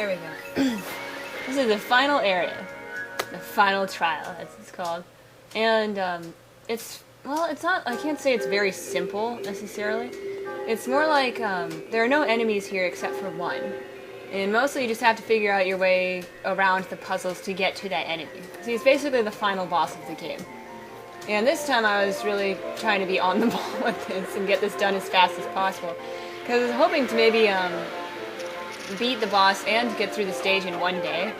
There we go. This is the final area. The final trial, as it's called. And, well, it's not, I can't say it's very simple, necessarily. It's more like, there are no enemies here except for one. And mostly you just have to figure out your way around the puzzles to get to that enemy. So he's basically the final boss of the game. And this time I was really trying to be on the ball with this and get this done as fast as possible. Because I was hoping to maybe, beat the boss and get through the stage in one day.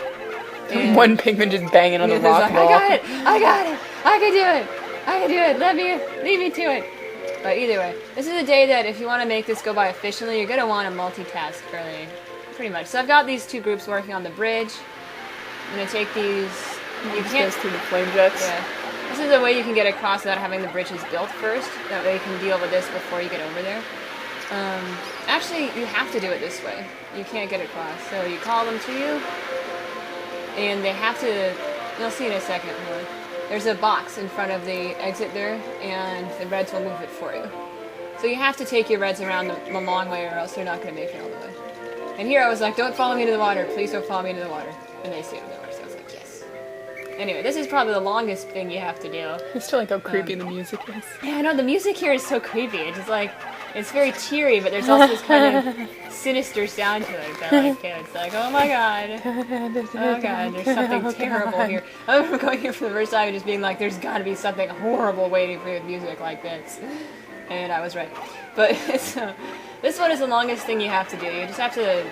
And one Pikmin just banging on the rock like, wall. I got it! I got it! I can do it! I can do it! Leave me to it! But either way, this is a day that if you want to make this go by efficiently, you're going to want to multitask pretty much. So I've got these two groups working on the bridge. I'm going to take these... You can't through the flame jets. Yeah. This is a way you can get across without having the bridges built first. That way you can deal with this before you get over there. Actually, you have to do it this way. You can't get across. So you call them to you, and they have to... You'll see in a second. There's a box in front of the exit there, and the reds will move it for you. So you have to take your reds around the long way, or else they're not going to make it all the way. And here I was like, don't follow me into the water. Please don't follow me into the water. And they stayed in the water, so I was like, yes. Anyway, this is probably the longest thing you have to do. It's still like how creepy the music is. Yeah, I know, the music here is so creepy. It's just like, it's very teary, but there's also this kind of sinister sound to it that I like. It's like, oh my god. Oh god, there's something terrible here. I remember going here for the first time and just being like, there's gotta be something horrible waiting for music like this. And I was right. But it's, this one is the longest thing you have to do. You just have to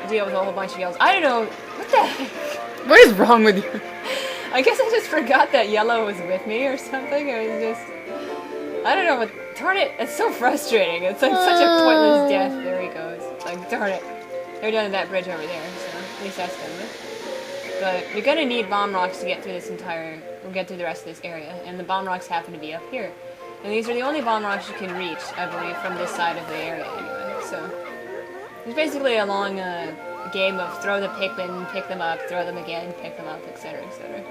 deal with a whole bunch of yells. I don't know, what the heck? What is wrong with you? I guess I just forgot that yellow was with me or something. It was just... I don't know, but darn it, it's so frustrating. It's like such a pointless death. There he goes. It's like, darn it. They're done at that bridge over there, so at least that's done with. But you're gonna need bomb rocks to get through this get through the rest of this area. And the bomb rocks happen to be up here. And these are the only bomb rocks you can reach, I believe, from this side of the area anyway. So, it's basically a long game of throw the Pikmin, pick them up, throw them again, pick them up, etc., etc.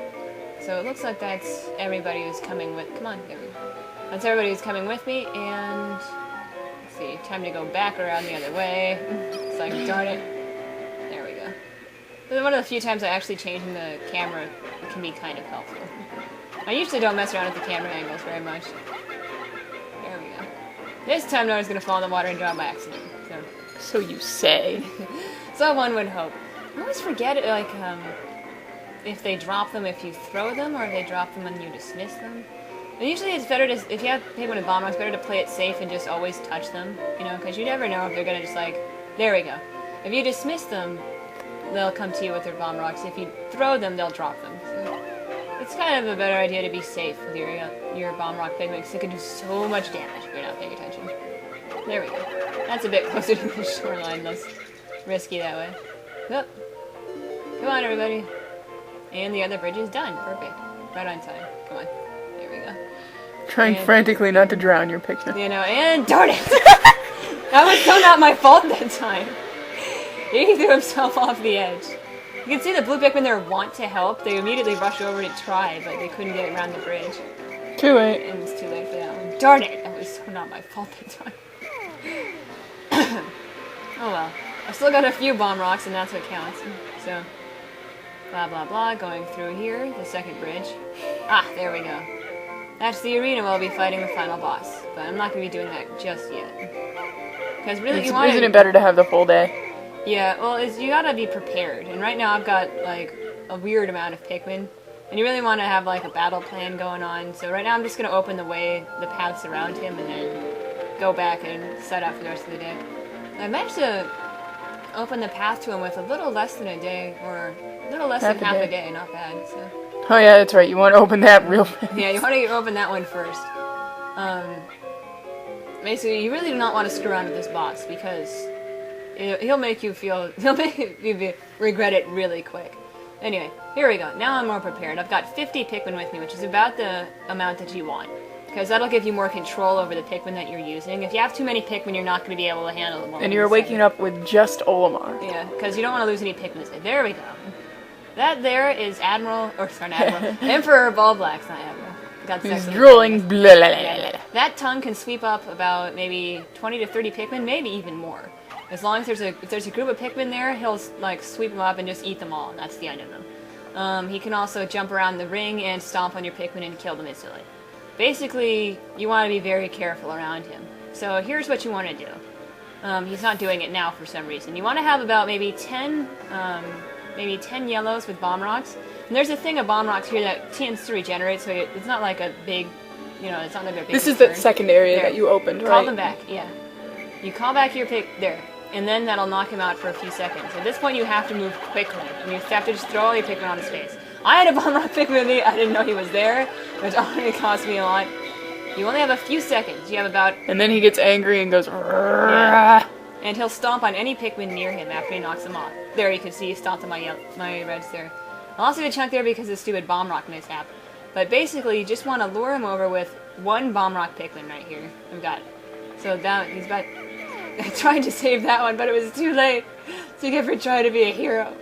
So it looks like that's everybody who's coming with... Come on, there we go. That's everybody who's coming with me, and... Let's see, time to go back around the other way. It's like, darn it. There we go. This is one of the few times I actually changing the camera can be kind of helpful. I usually don't mess around with the camera angles very much. There we go. This time no one's gonna fall in the water and drown by accident. So you say. So one would hope. I always forget it, like, if they drop them if you throw them, or if they drop them when you dismiss them. And usually it's better to, if you have Pikmin with bomb rocks, it's better to play it safe and just always touch them, you know, because you never know if they're gonna just like, there we go. If you dismiss them, they'll come to you with their bomb rocks. If you throw them, they'll drop them. So it's kind of a better idea to be safe with your bomb rock Pikmin, because it can do so much damage if you're not paying attention. There we go. That's a bit closer to the shoreline, less risky that way. Yep. Come on, everybody. And the other bridge is done. Perfect. Right on time. Come on. There we go. Trying frantically not to drown your Pikmin. You know, and darn it! That was so not my fault that time. He threw himself off the edge. You can see the blue Pikmin there want to help. They immediately rush over to try, but they couldn't get around the bridge. Too late. And it's too late for that one. Darn it! That was so not my fault that time. Oh well. I've still got a few bomb rocks, and that's what counts. So, blah blah blah, going through here, the second bridge. Ah, there we go. That's the arena where I'll be fighting the final boss. But I'm not going to be doing that just yet. Because really, you want to... Isn't it better to have the full day? Yeah, well, you gotta be prepared. And right now I've got, like, a weird amount of Pikmin. And you really want to have, like, a battle plan going on. So right now I'm just going to open the paths around him, and then go back and set up for the rest of the day. I managed to open the path to him with a little less than a day, or a little less than half a day, not bad, so... Oh yeah, that's right, you want to open that real fast. Yeah, you want to open that one first. Basically, you really do not want to screw around with this boss, because he'll make you regret it really quick. Anyway, here we go. Now I'm more prepared. I've got 50 Pikmin with me, which is about the amount that you want. Because that'll give you more control over the Pikmin that you're using. If you have too many Pikmin, you're not going to be able to handle them all. And you're waking up with just Olimar. Yeah, because you don't want to lose any Pikmin. There we go. That there is Emperor bulbax, not Admiral. Got He's drooling. Blah, blah, blah, blah. That tongue can sweep up about maybe 20 to 30 Pikmin, maybe even more. As long as if there's a group of Pikmin there, he'll like sweep them up and just eat them all, and that's the end of them. He can also jump around the ring and stomp on your Pikmin and kill them instantly. Basically, you want to be very careful around him. So here's what you want to do. He's not doing it now for some reason. You want to have about maybe 10 yellows with bomb rocks. And there's a thing of bomb rocks here that tends to regenerate, so it's not like a big, it's not like a big This is concern. the second area that you opened, right? Call them back, yeah. You call back your pick there, and then that'll knock him out for a few seconds. At this point, you have to move quickly, and you have to just throw all your Pikmin on his face. I had a bomb rock Pikmin with me. I didn't know he was there, which already cost me a lot. You only have a few seconds. You have about... And then he gets angry and goes... Yeah. And he'll stomp on any Pikmin near him after he knocks them off. There, you can see he stomped on my reds there. I lost a good chunk there because of the stupid bomb rock mishap. But basically, you just want to lure him over with one bomb rock Pikmin right here. I've got... So that he's about... I tried to save that one, but it was too late. So you get trying to be a hero.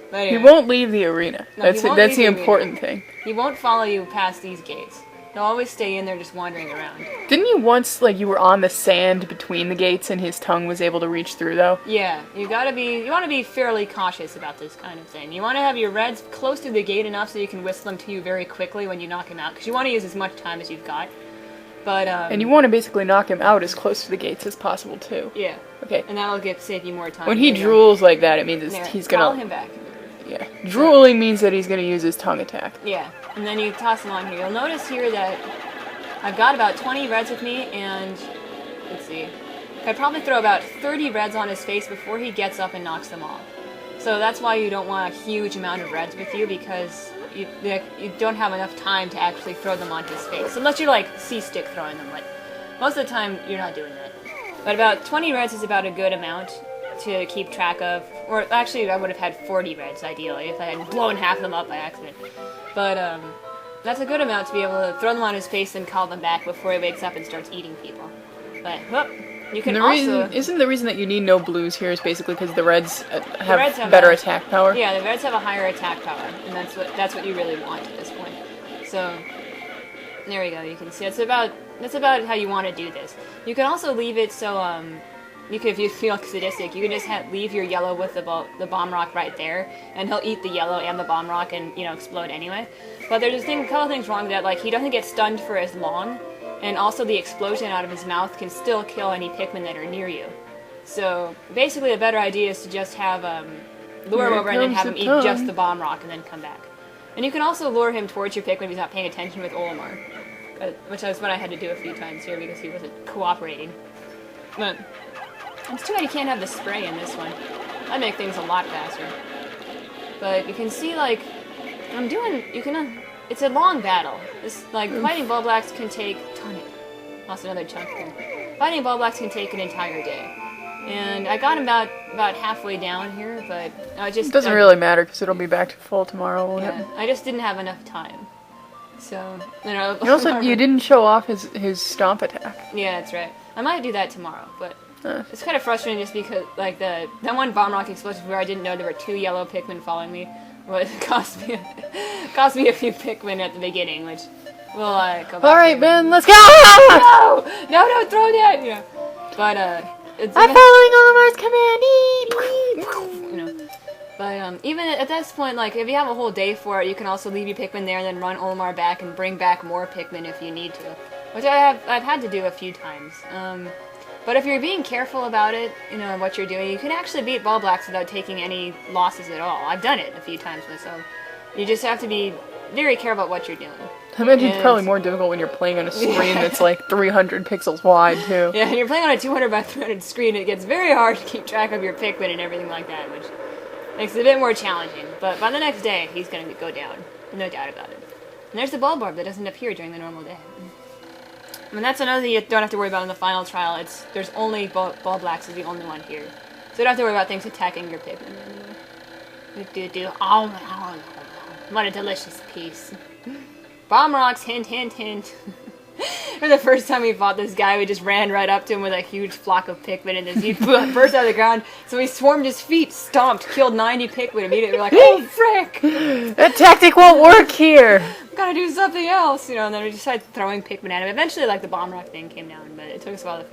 But anyway. He won't leave the arena. No, that's the important thing. He won't follow you past these gates. He'll always stay in there just wandering around. Didn't you once, you were on the sand between the gates and his tongue was able to reach through, though? Yeah, you want to be fairly cautious about this kind of thing. You want to have your reds close to the gate enough so you can whistle them to you very quickly when you knock him out, because you want to use as much time as you've got. But, and you want to basically knock him out as close to the gates as possible, too. Yeah. Okay. And that'll save you more time. When he drools like that, it means he's gonna... Call him back. Yeah. Drooling means that he's gonna use his tongue attack. Yeah. And then you toss him on here. You'll notice here that I've got about 20 reds with me, and... Let's see. I'd probably throw about 30 reds on his face before he gets up and knocks them off. So that's why you don't want a huge amount of reds with you, because you don't have enough time to actually throw them on his face. Unless you're C-stick throwing them, but most of the time you're not doing that. But about 20 reds is about a good amount to keep track of. Or actually I would have had 40 reds ideally if I had blown half of them up by accident. But that's a good amount to be able to throw them on his face and call them back before he wakes up and starts eating people. But, you can isn't the reason that you need no blues here is basically because the reds have better attack power? Yeah, the reds have a higher attack power, and that's what you really want at this point. So, there we go, you can see, that's about how you want to do this. You can also leave it so, if you feel sadistic, you can just leave your yellow with the bomb rock right there, and he'll eat the yellow and the bomb rock and, explode anyway. But there's a couple things wrong with that, he doesn't get stunned for as long, and also the explosion out of his mouth can still kill any Pikmin that are near you. So, basically a better idea is to just have, lure him over and then have him eat just the bomb rock and then come back. And you can also lure him towards your Pikmin if he's not paying attention with Olimar. Which is what I had to do a few times here because he wasn't cooperating. But it's too bad you can't have the spray in this one. That'd make things a lot faster. But you can see, it's a long battle. This, fighting bulbax can take, darn it, lost another chunk there. Fighting bulbax can take an entire day. And I got him about halfway down here, but I just... It doesn't really matter because it'll be back to full tomorrow, won't it? I just didn't have enough time. So, you didn't show off his stomp attack. Yeah, that's right. I might do that tomorrow, but it's kind of frustrating just because, that one bomb rock explosion where I didn't know there were 2 yellow Pikmin following me, but it cost me a few Pikmin at the beginning, which will go back. Alright, Ben, let's go! No, throw that! But, I'm following Olimar's command! But even at this point, if you have a whole day for it, you can also leave your Pikmin there and then run Olimar back and bring back more Pikmin if you need to. Which I've had to do a few times. But if you're being careful about it, what you're doing, you can actually beat bulbax without taking any losses at all. I've done it a few times myself. You just have to be very careful about what you're doing. I imagine it's probably more difficult when you're playing on a screen that's 300 pixels wide, too. Yeah, and you're playing on a 200 by 300 screen, it gets very hard to keep track of your Pikmin and everything like that, which makes it a bit more challenging. But by the next day, he's going to go down. No doubt about it. And there's the Bulbarb that doesn't appear during the normal day. I mean, that's another thing you don't have to worry about in the final trial. There's only bulbax is the only one here. So you don't have to worry about things attacking your Pikmin anymore. Oh, what a delicious piece. Bomb rocks, hint, hint, hint. For the first time we fought this guy, we just ran right up to him with a huge flock of Pikmin, and he burst out of the ground. So we swarmed his feet, stomped, killed 90 Pikmin immediately. We're like, oh, frick! That tactic won't work here! Gotta do something else, and then we decided throwing Pikmin at him. Eventually, the bomb rock thing came down, but it took us a while to figure